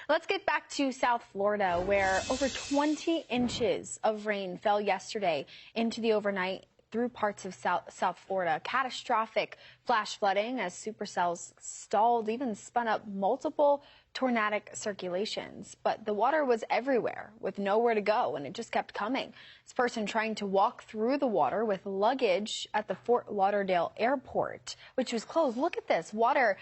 Let's get back to South Florida, where over 20 inches of rain fell yesterday into the overnight through parts of South Florida. Catastrophic flash flooding as supercells stalled, even spun up multiple tornadic circulations. But the water was everywhere with nowhere to go, and it just kept coming. This person trying to walk through the water with luggage at the Fort Lauderdale airport, which was closed. Look at this water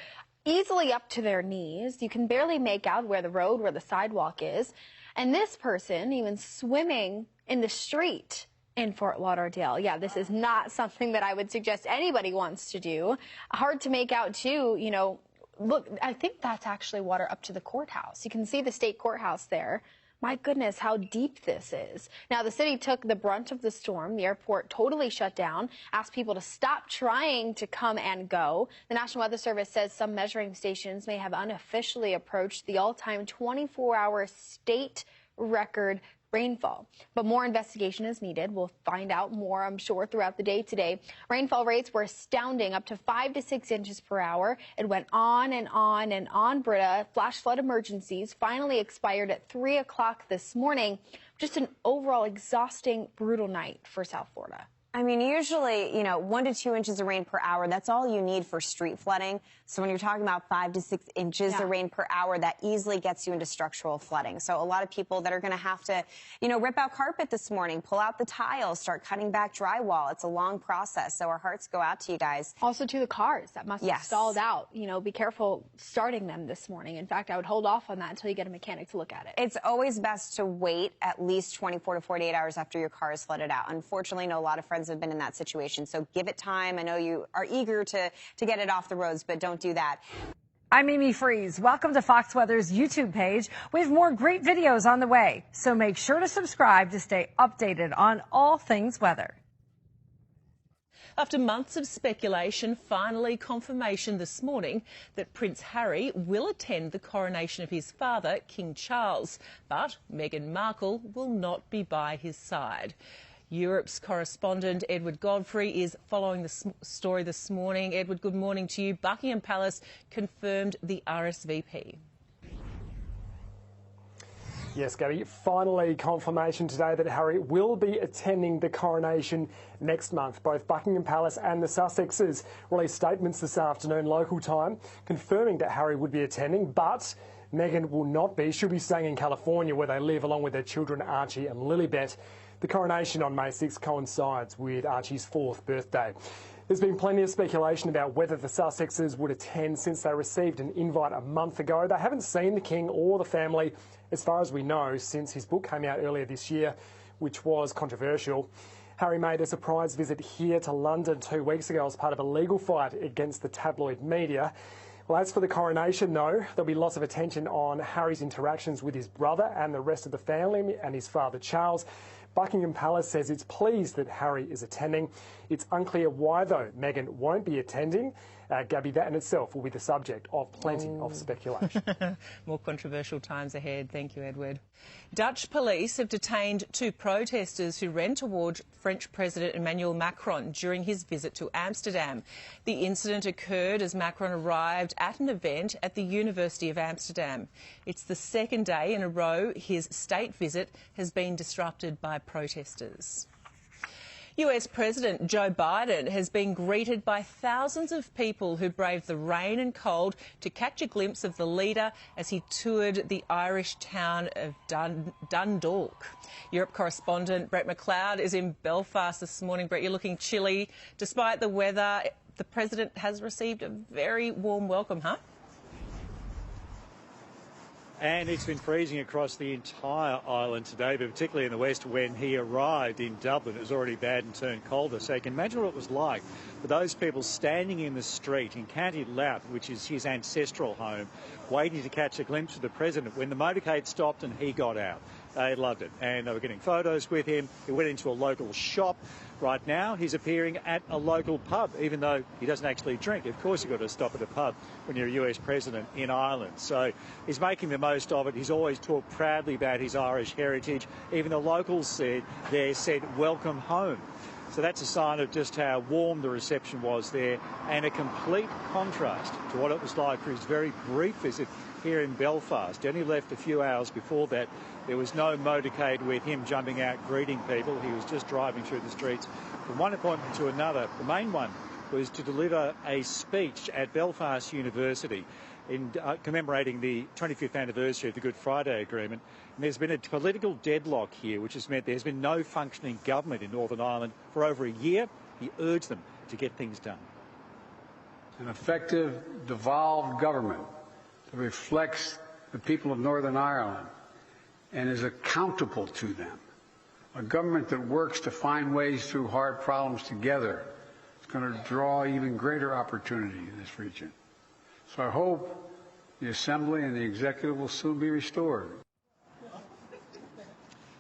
easily up to their knees. You can barely make out where the sidewalk is. And this person even swimming in the street in Fort Lauderdale. Yeah, this is not something that I would suggest anybody wants to do. Hard to make out too, you know. Look, I think that's actually water up to the courthouse. You can see the state courthouse there. My goodness, how deep this is. Now, the city took the brunt of the storm. The airport totally shut down, asked people to stop trying to come and go. The National Weather Service says some measuring stations may have unofficially approached the all-time 24-hour state record rainfall. But more investigation is needed. We'll find out more, I'm sure, throughout the day today. Rainfall rates were astounding, up to 5 to 6 inches per hour. It went on and on and on, Britta. Flash flood emergencies finally expired at 3 o'clock this morning. Just an overall exhausting, brutal night for South Florida. I mean, usually, 1 to 2 inches of rain per hour, that's all you need for street flooding. So when you're talking about 5 to 6 inches of rain per hour, that easily gets you into structural flooding. So a lot of people that are going to have to, rip out carpet this morning, pull out the tiles, start cutting back drywall. It's a long process. So our hearts go out to you guys. Also to the cars that must have stalled out. Be careful starting them this morning. In fact, I would hold off on that until you get a mechanic to look at it. It's always best to wait at least 24 to 48 hours after your car is flooded out. Unfortunately, a lot of friends have been in that situation, so give it time. I know you are eager to get it off the roads, but don't do that. I'm Amy Freeze. Welcome to Fox Weather's YouTube page. We have more great videos on the way, so make sure to subscribe to stay updated on all things weather. After months of speculation, finally confirmation this morning that Prince Harry will attend the coronation of his father, King Charles, but Meghan Markle will not be by his side. Europe's correspondent Edward Godfrey is following the story this morning. Edward, good morning to you. Buckingham Palace confirmed the RSVP. Yes, Gabby, finally confirmation today that Harry will be attending the coronation next month. Both Buckingham Palace and the Sussexes released statements this afternoon, local time, confirming that Harry would be attending, but Meghan will not be. She'll be staying in California, where they live, along with their children Archie and Lilibet. The coronation on May 6 coincides with Archie's 4th birthday. There's been plenty of speculation about whether the Sussexes would attend since they received an invite a month ago. They haven't seen the King or the family, as far as we know, since his book came out earlier this year, which was controversial. Harry made a surprise visit here to London 2 weeks ago as part of a legal fight against the tabloid media. Well, as for the coronation, though, there'll be lots of attention on Harry's interactions with his brother and the rest of the family and his father, Charles. Buckingham Palace says it's pleased that Harry is attending. It's unclear why, though, Meghan won't be attending. Gabby, that in itself will be the subject of plenty of speculation. More controversial times ahead. Thank you, Edward. Dutch police have detained 2 protesters who ran toward French President Emmanuel Macron during his visit to Amsterdam. The incident occurred as Macron arrived at an event at the University of Amsterdam. It's the second day in a row his state visit has been disrupted by protesters. US President Joe Biden has been greeted by thousands of people who braved the rain and cold to catch a glimpse of the leader as he toured the Irish town of Dundalk. Europe correspondent Brett McLeod is in Belfast this morning. Brett, you're looking chilly. Despite the weather, the president has received a very warm welcome, huh? And it's been freezing across the entire island today, but particularly in the west when he arrived in Dublin. It was already bad and turned colder, so you can imagine what it was like for those people standing in the street in County Louth, which is his ancestral home, waiting to catch a glimpse of the president when the motorcade stopped and he got out. They loved it, and they were getting photos with him. He went into a local shop. Right now, he's appearing at a local pub, even though he doesn't actually drink. Of course, you've got to stop at a pub when you're a US president in Ireland. So he's making the most of it. He's always talked proudly about his Irish heritage. Even the locals said, welcome home. So that's a sign of just how warm the reception was there, and a complete contrast to what it was like for his very brief visit here in Belfast. He only left a few hours before that. There was no motorcade with him jumping out greeting people. He was just driving through the streets from one appointment to another. The main one was to deliver a speech at Belfast University in commemorating the 25th anniversary of the Good Friday Agreement. And there's been a political deadlock here, which has meant there's been no functioning government in Northern Ireland for over a year. He urged them to get things done. An effective, devolved government that reflects the people of Northern Ireland and is accountable to them. A government that works to find ways through hard problems together is going to draw even greater opportunity in this region. So I hope the Assembly and the Executive will soon be restored.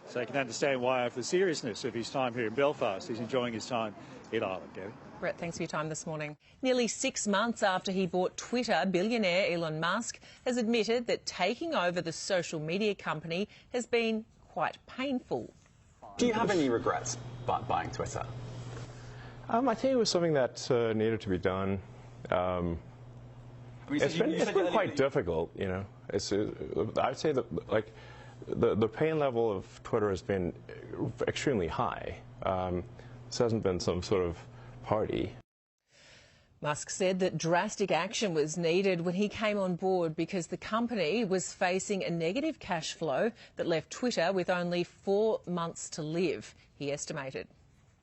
So you can understand why, of the seriousness of his time here in Belfast, he's enjoying his time in Ireland, Gary. Brett, thanks for your time this morning. Nearly 6 months after he bought Twitter, billionaire Elon Musk has admitted that taking over the social media company has been quite painful. Do you have any regrets about buying Twitter? I think it was something that needed to be done. It's been quite difficult, you know. I'd say that the pain level of Twitter has been extremely high. This hasn't been some sort of party. Musk said that drastic action was needed when he came on board because the company was facing a negative cash flow that left Twitter with only 4 months to live, he estimated.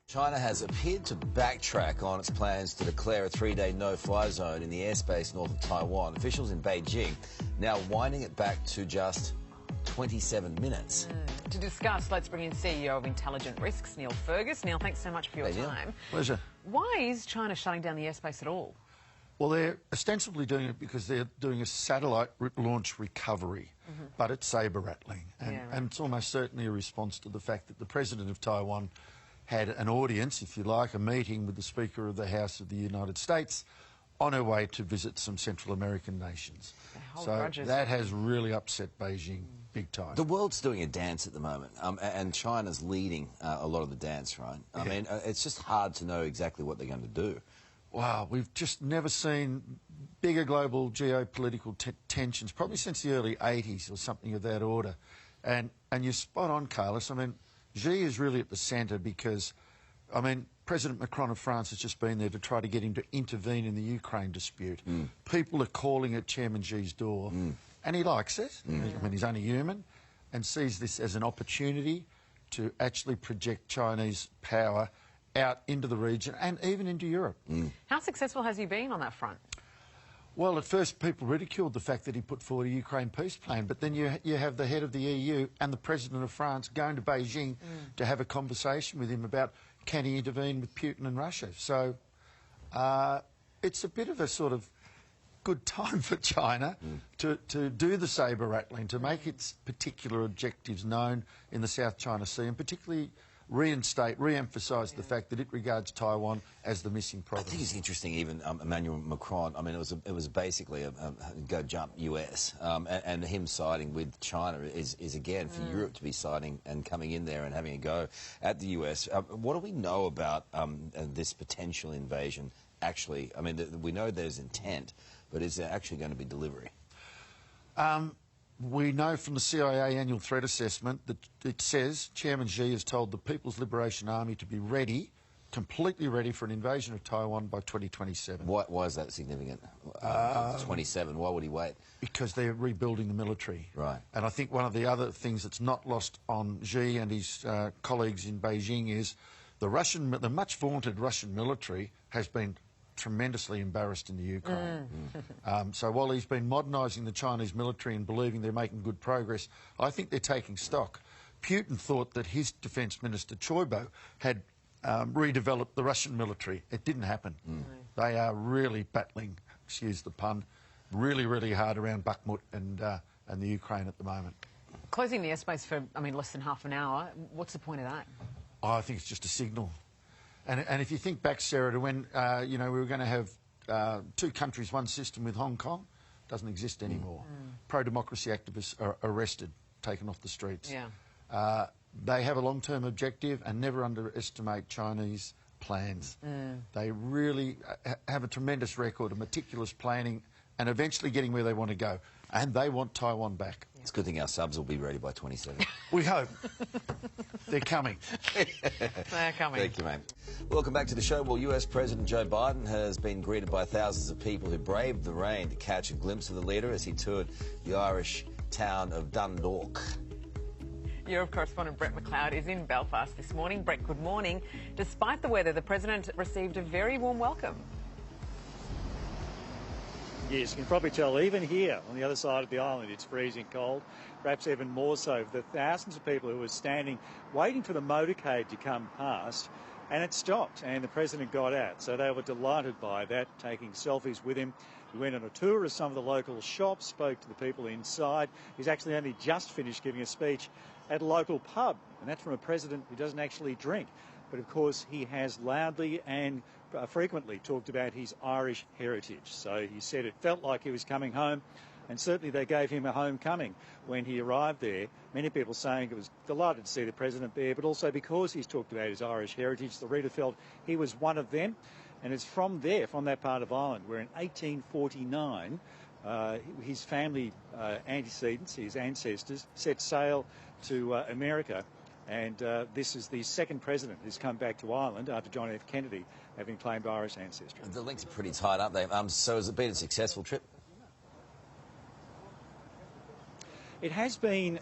China has appeared to backtrack on its plans to declare a 3-day no-fly zone in the airspace north of Taiwan. Officials in Beijing now winding it back to just 27 minutes. To discuss, let's bring in CEO of Intelligent Risks, Neil Fergus. Neil, thanks so much for your time. Pleasure. Why is China shutting down the airspace at all? Well, they're ostensibly doing it because they're doing a satellite launch recovery, but it's saber-rattling. And it's almost certainly a response to the fact that the President of Taiwan had an audience, if you like, a meeting with the Speaker of the House of the United States on her way to visit some Central American nations. So that has really upset Beijing big time. The world's doing a dance at the moment, and China's leading a lot of the dance, right? I mean, it's just hard to know exactly what they're going to do. Wow, we've just never seen bigger global geopolitical tensions, probably since the early 80s or something of that order. And you're spot on, Carlos. I mean, Xi is really at the centre because, I mean, President Macron of France has just been there to try to get him to intervene in the Ukraine dispute. People are calling at Chairman Xi's door, and he likes it. I mean, he's only human, and sees this as an opportunity to actually project Chinese power out into the region and even into Europe. How successful has he been on that front? Well, at first people ridiculed the fact that he put forward a Ukraine peace plan, but then you have the head of the EU and the President of France going to Beijing to have a conversation with him about can he intervene with Putin and Russia. So it's a bit of a sort of good time for China to do the saber-rattling, to make its particular objectives known in the South China Sea, and particularly re-emphasise the fact that it regards Taiwan as the missing province. I think it's interesting, even Emmanuel Macron. I mean, it was basically a go jump US, and him siding with China is again for Europe to be siding and coming in there and having a go at the US. What do we know about this potential invasion? Actually, I mean, we know there's intent, but is there actually going to be delivery? We know from the CIA annual threat assessment that it says Chairman Xi has told the People's Liberation Army to be ready, completely ready for an invasion of Taiwan by 2027. Why is that significant? 27, why would he wait? Because they're rebuilding the military. Right. And I think one of the other things that's not lost on Xi and his colleagues in Beijing is the much vaunted Russian military has been tremendously embarrassed in the Ukraine. So while he's been modernising the Chinese military and believing they're making good progress, I think they're taking stock. Putin thought that his Defence Minister Choibo had redeveloped the Russian military. It didn't happen. They are really battling, excuse the pun, really, really hard around Bakhmut and the Ukraine at the moment. Closing the airspace for, I mean, less than half an hour, what's the point of that? Oh, I think it's just a signal. And if you think back, Sarah, to when you know, we were going to have 2 countries, 1 system with Hong Kong, doesn't exist anymore. Pro-democracy activists are arrested, taken off the streets. They have a long-term objective, and never underestimate Chinese plans. They really have a tremendous record of meticulous planning and eventually getting where they want to go. And they want Taiwan back. It's a good thing our subs will be ready by 27. We hope. They're coming. They're coming. Thank you, mate. Welcome back to the show. Well, US President Joe Biden has been greeted by thousands of people who braved the rain to catch a glimpse of the leader as he toured the Irish town of Dundalk. Europe correspondent Brett McLeod is in Belfast this morning. Brett, good morning. Despite the weather, the President received a very warm welcome. Yes, you can probably tell even here on the other side of the island it's freezing cold, perhaps even more so for the thousands of people who were standing waiting for the motorcade to come past, and it stopped and the President got out. So they were delighted by that, taking selfies with him. He went on a tour of some of the local shops, spoke to the people inside. He's actually only just finished giving a speech at a local pub, and that's from a president who doesn't actually drink. But of course he has loudly and frequently talked about his Irish heritage. So he said it felt like he was coming home, and certainly they gave him a homecoming when he arrived there. Many people saying it was delighted to see the President there, but also because he's talked about his Irish heritage, the reader felt he was one of them. And it's from there, from that part of Ireland, where in 1849 his family antecedents, his ancestors, set sail to America. And this is the second president who's come back to Ireland after John F. Kennedy having claimed Irish ancestry. The links are pretty tight, aren't they? So has it been a successful trip? It has been,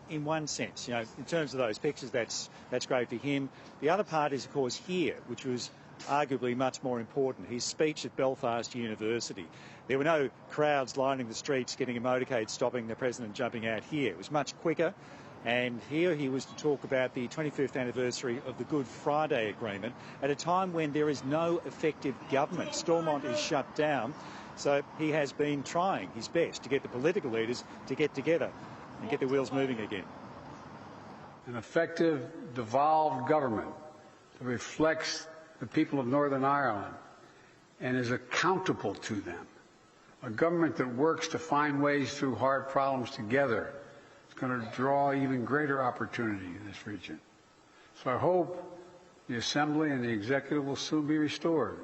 in one sense, you know, in terms of those pictures, that's great for him. The other part is, of course, here, which was arguably much more important, his speech at Belfast University. There were no crowds lining the streets, getting a motorcade, stopping the President jumping out here. It was much quicker. And here he was to talk about the 25th anniversary of the Good Friday Agreement at a time when there is no effective government. Stormont is shut down, so he has been trying his best to get the political leaders to get together and get the wheels moving again. An effective, devolved government that reflects the people of Northern Ireland and is accountable to them. A government that works to find ways through hard problems together. Going to draw even greater opportunity in this region. So I hope the Assembly and the Executive will soon be restored.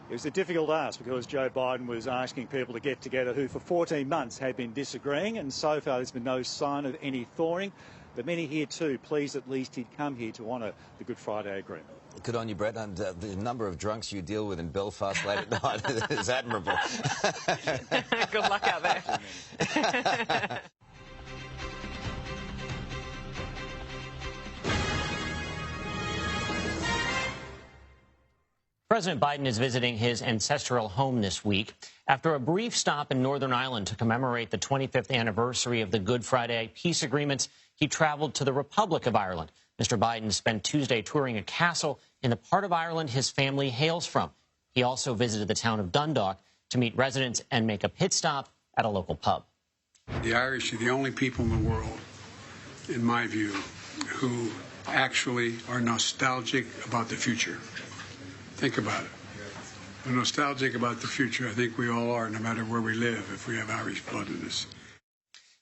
It was a difficult ask because Joe Biden was asking people to get together who for 14 months had been disagreeing, and so far there's been no sign of any thawing. But many here too pleased at least he'd come here to honour the Good Friday Agreement. Good on you, Brett, and the number of drunks you deal with in Belfast late at night is admirable. Good luck out there. President Biden is visiting his ancestral home this week. After a brief stop in Northern Ireland to commemorate the 25th anniversary of the Good Friday peace agreements, he traveled to the Republic of Ireland. Mr. Biden spent Tuesday touring a castle in the part of Ireland his family hails from. He also visited the town of Dundalk to meet residents and make a pit stop at a local pub. The Irish are the only people in the world, in my view, who actually are nostalgic about the future. Think about it. We're nostalgic about the future. I think we all are, no matter where we live, if we have Irish blood in us.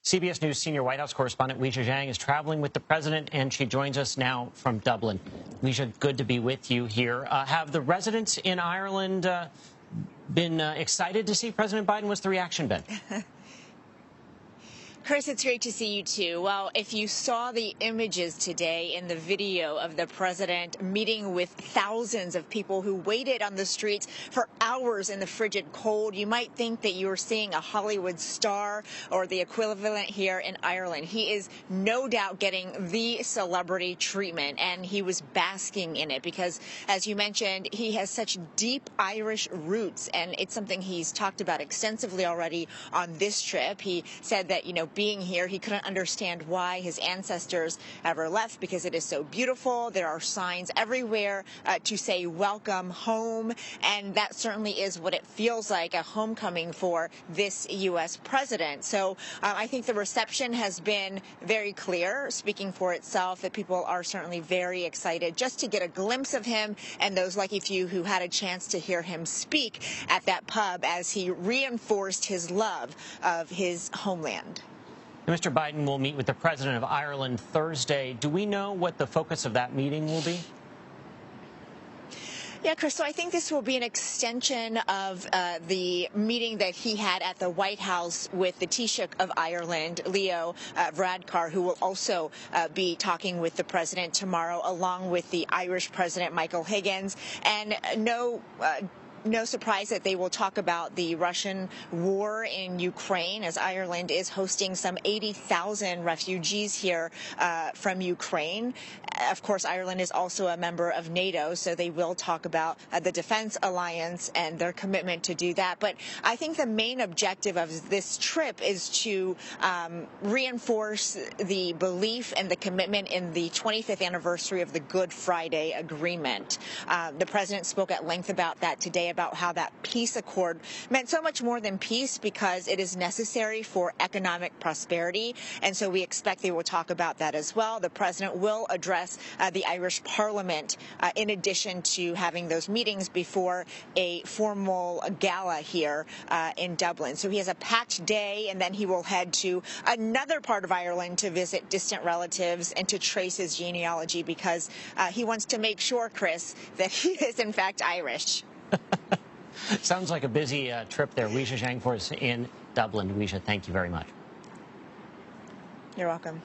CBS News senior White House correspondent Weijia Zhang is traveling with the president, and she joins us now from Dublin. Weijia, good to be with you here. Have the residents in Ireland been excited to see President Biden? What's the reaction been? Chris, it's great to see you too. Well, if you saw the images today in the video of the president meeting with thousands of people who waited on the streets for hours in the frigid cold, you might think that you were seeing a Hollywood star or the equivalent here in Ireland. He is no doubt getting the celebrity treatment, and he was basking in it because, as you mentioned, he has such deep Irish roots, and it's something he's talked about extensively already on this trip. He said that, being here, he couldn't understand why his ancestors ever left because it is so beautiful. There are signs everywhere to say welcome home, and that certainly is what it feels like, a homecoming for this U.S. president. So I think the reception has been very clear, speaking for itself, that people are certainly very excited just to get a glimpse of him and those lucky few who had a chance to hear him speak at that pub as he reinforced his love of his homeland. Mr. Biden will meet with the president of Ireland Thursday. Do we know what the focus of that meeting will be? Yeah, Chris, so I think this will be an extension of the meeting that he had at the White House with the Taoiseach of Ireland, Leo Varadkar, who will also be talking with the president tomorrow, along with the Irish president, Michael Higgins. And no surprise that they will talk about the Russian war in Ukraine, as Ireland is hosting some 80,000 refugees here from Ukraine. Of course, Ireland is also a member of NATO, so they will talk about the Defense Alliance and their commitment to do that. But I think the main objective of this trip is to reinforce the belief and the commitment in the 25th anniversary of the Good Friday Agreement. The president spoke at length about that today, about how that peace accord meant so much more than peace because it is necessary for economic prosperity. And so we expect they will talk about that as well. The president will address the Irish Parliament in addition to having those meetings before a formal gala here in Dublin. So he has a packed day, and then he will head to another part of Ireland to visit distant relatives and to trace his genealogy because he wants to make sure, Chris, that he is in fact Irish. Sounds like a busy trip there. Weijia Zhang for us in Dublin. Weijia, thank you very much. You're welcome.